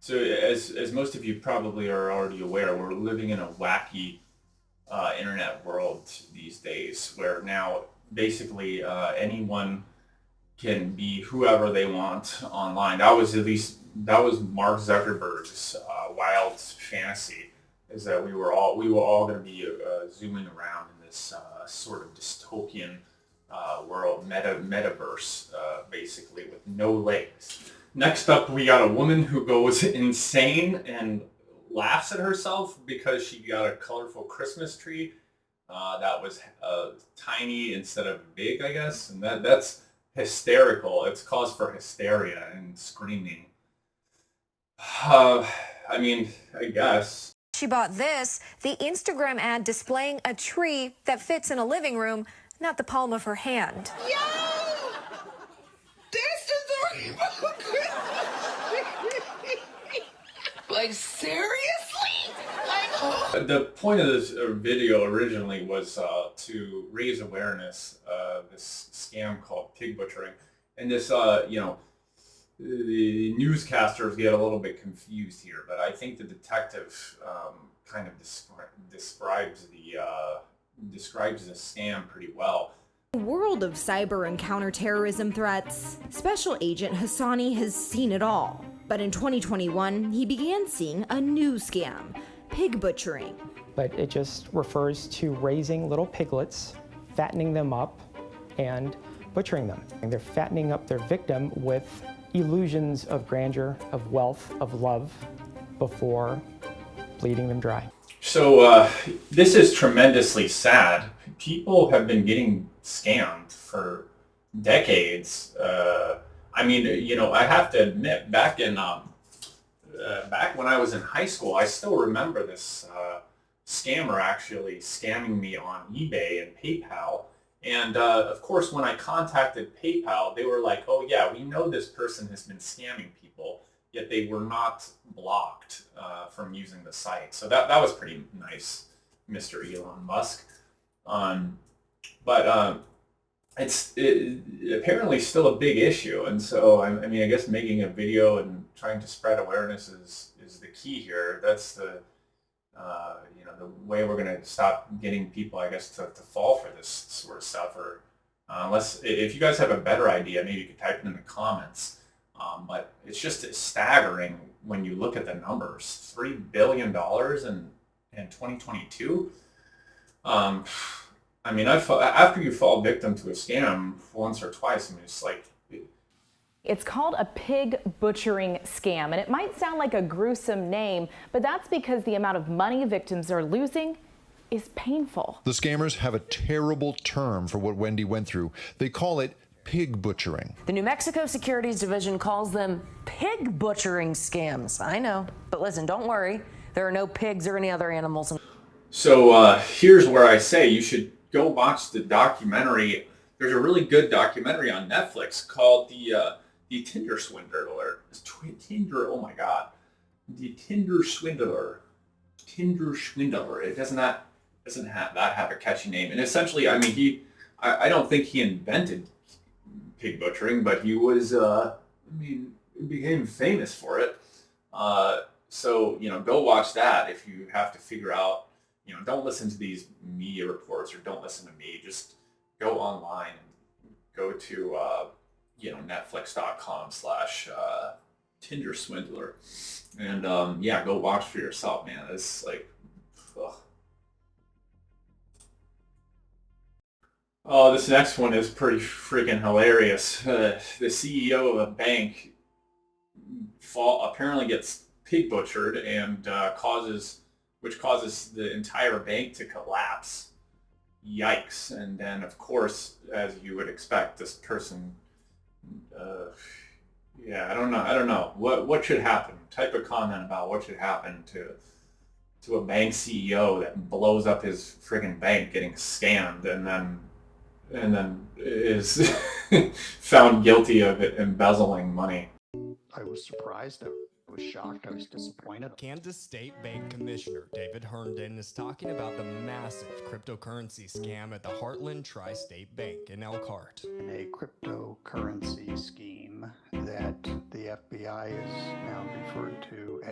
So as most of you probably are already aware, we're living in a wacky internet world these days, where now basically anyone can be whoever they want online. That was Mark Zuckerberg's wild fantasy, is that we were all going to be zooming around in this sort of dystopian world, metaverse, basically with no legs. Next up, we got a woman who goes insane and laughs at herself because she got a colorful Christmas tree that was tiny instead of big, I guess, and that's hysterical. It's cause for hysteria and screaming. I mean, I guess. She bought this, the Instagram ad displaying a tree that fits in a living room, not the palm of her hand. Yo! This is the remote Christmas. Like, seriously? The point of this video originally was to raise awareness of this scam called pig butchering. And this, the newscasters get a little bit confused here, but I think the detective kind of describes the scam pretty well. In the world of cyber and counterterrorism threats, Special Agent Hassani has seen it all. But in 2021, he began seeing a new scam, pig butchering. But it just refers to raising little piglets, fattening them up, and butchering them. And they're fattening up their victim with illusions of grandeur, of wealth, of love, before bleeding them dry. So this is tremendously sad. People have been getting scammed for decades. I mean, I have to admit, back when I was in high school, I still remember this scammer actually scamming me on eBay and PayPal. And of course, when I contacted PayPal, they were like, "Oh yeah, we know this person has been scamming people," yet they were not blocked from using the site. So that was pretty nice, Mr. Elon Musk. But it's apparently still a big issue, and so I mean, I guess making a video and trying to spread awareness is the key here. That's the the way we're going to stop getting people, I guess, to fall for this sort of stuff. Or unless, if you guys have a better idea, maybe you could type it in the comments. But it's just staggering when you look at the numbers. $3 billion in 2022. I mean, after you fall victim to a scam once or twice, I mean, it's like... It's called a pig butchering scam, and it might sound like a gruesome name, but that's because the amount of money victims are losing is painful. The scammers have a terrible term for what Wendy went through. They call it pig butchering. The New Mexico Securities Division calls them pig butchering scams. I know, but listen, don't worry. There are no pigs or any other animals. So here's where I say you should go watch the documentary. There's a really good documentary on Netflix called the Tinder Swindler. Tinder, oh my God. The Tinder Swindler. Tinder Swindler. It doesn't have a catchy name. And essentially, I mean, I don't think he invented pig butchering, but he was, he became famous for it. So, go watch that if you have to figure out, don't listen to these media reports or don't listen to me. Just go online and go to, netflix.com/Tinder Swindler. And, go watch for yourself, man. It's like, ugh. Oh, this next one is pretty freaking hilarious. The CEO of a bank apparently gets pig butchered and causes the entire bank to collapse. Yikes. And then, of course, as you would expect, this person, I don't know. What should happen? Type a comment about what should happen to a bank CEO that blows up his friggin' bank getting scammed and then is found guilty of embezzling money. I was surprised. I was shocked. I was disappointed. Kansas State Bank Commissioner David Herndon is talking about the massive cryptocurrency scam at the Heartland Tri-State Bank in Elkhart. In a cryptocurrency scheme that the FBI is now referred to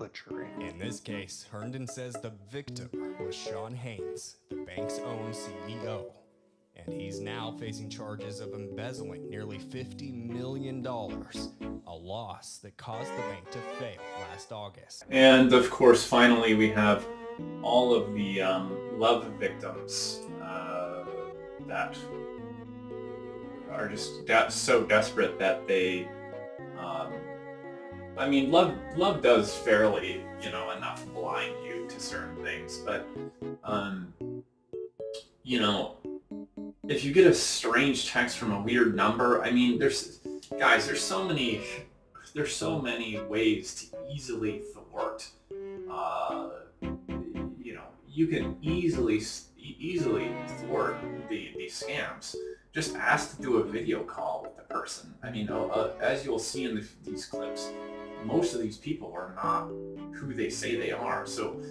butchering. In this case, Herndon says the victim was Sean Haynes, the bank's own CEO. And he's now facing charges of embezzling nearly $50 million, a loss that caused the bank to fail last August. And of course, finally, we have all of the love victims that are just so desperate that they, I mean, love does fairly, enough blind you to certain things, but, if you get a strange text from a weird number, I mean, there's so many ways to easily thwart, you can easily thwart these scams. Just ask to do a video call with the person. I mean, as you'll see in these clips, most of these people are not who they say they are. So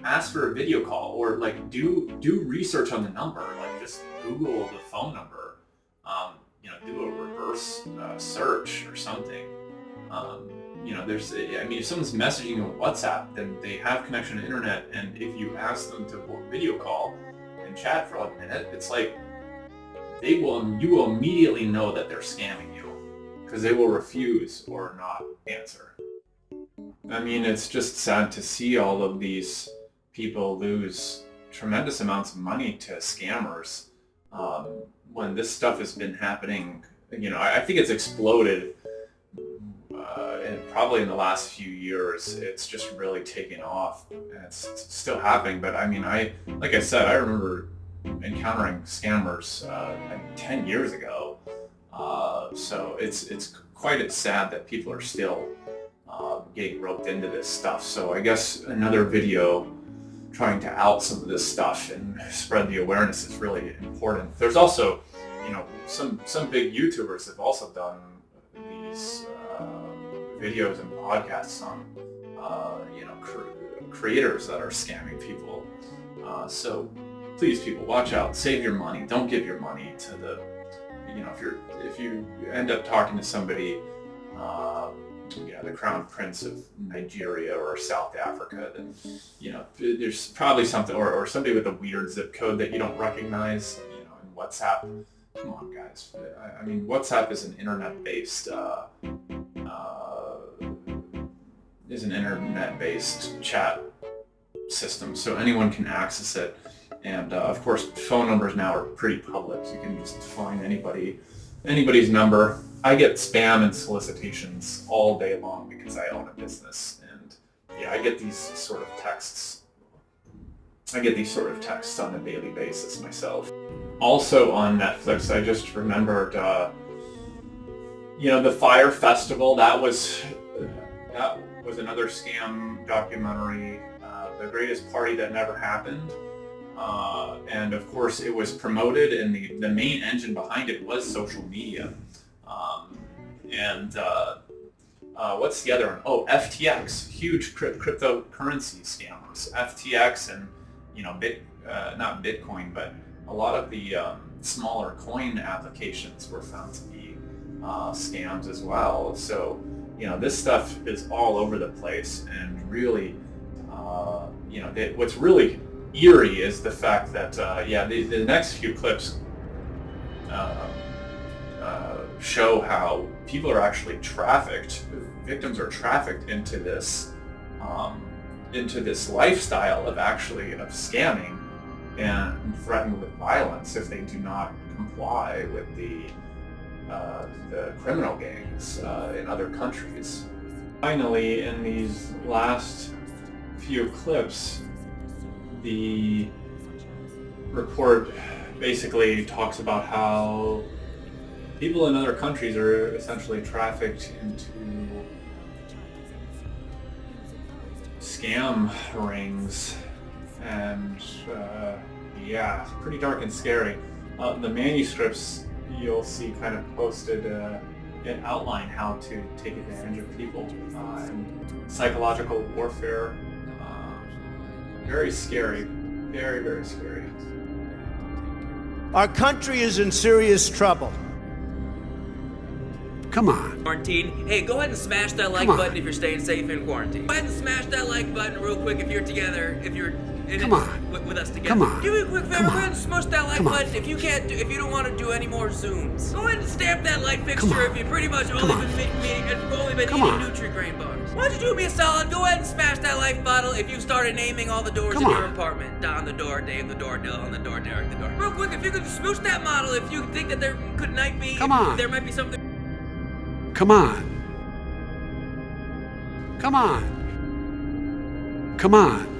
ask for a video call, or like do research on the number. Like just Google the phone number. Do a reverse search or something. If someone's messaging you on WhatsApp, then they have connection to the internet, and if you ask them to video call and chat for a minute, it's like you will immediately know that they're scamming you, because they will refuse or not answer. I mean, it's just sad to see all of these people lose tremendous amounts of money to scammers when this stuff has been happening. I think it's exploded and probably in the last few years. It's just really taken off, and it's still happening. But I mean, like I said, I remember encountering scammers 10 years ago. So it's quite sad that people are still getting roped into this stuff. So I guess another video trying to out some of this stuff and spread the awareness is really important. There's also, some big YouTubers have also done these videos and podcasts on, creators that are scamming people. So please, people, watch out. Save your money. Don't give your money to the, if you end up talking to somebody, the Crown Prince of Nigeria or South Africa, then, there's probably something, or somebody with a weird zip code that you don't recognize, in WhatsApp. Come on, guys. I mean, WhatsApp is an internet-based, chat system, so anyone can access it. And of course, phone numbers now are pretty public. You can just find anybody's number. I get spam and solicitations all day long because I own a business, and I get these sort of texts. on a daily basis myself. Also on Netflix, I just remembered, the Fyre Festival. That was another scam documentary. The greatest party that never happened. And of course it was promoted, and the main engine behind it was social media. What's the other one? Oh, FTX, huge cryptocurrency scammers. FTX and, not Bitcoin, but a lot of the smaller coin applications were found to be scams as well. So, this stuff is all over the place, and really, what's really eerie is the fact that, the next few clips show how people are actually trafficked. Victims are trafficked into this lifestyle of scamming and threatened with violence if they do not comply with the criminal gangs in other countries. Finally, in these last few clips, the report basically talks about how people in other countries are essentially trafficked into scam rings, and pretty dark and scary. The manuscripts you'll see kind of posted an outline how to take advantage of people, and psychological warfare. Very scary, very, very scary. Our country is in serious trouble. Come on. Quarantine. Hey, go ahead and smash that like button if you're staying safe in quarantine. Go ahead and smash that like button real quick if you're together, if you're Come on. with us together. Come on. Do me a quick favor, go ahead and smush that like Come on. button if you don't want to do any more Zooms. Go ahead and stamp that like fixture if you pretty much only been eating Nutri-Grain bars. Why don't you do me a solid? Go ahead and smash that like button if you've started naming all the doors in your apartment. Don the door, Dave the door, Dylan the door, Derek the door. Real quick, if you could smoosh that model, if you think that there might be there might be something. Come on. Come on. Come on.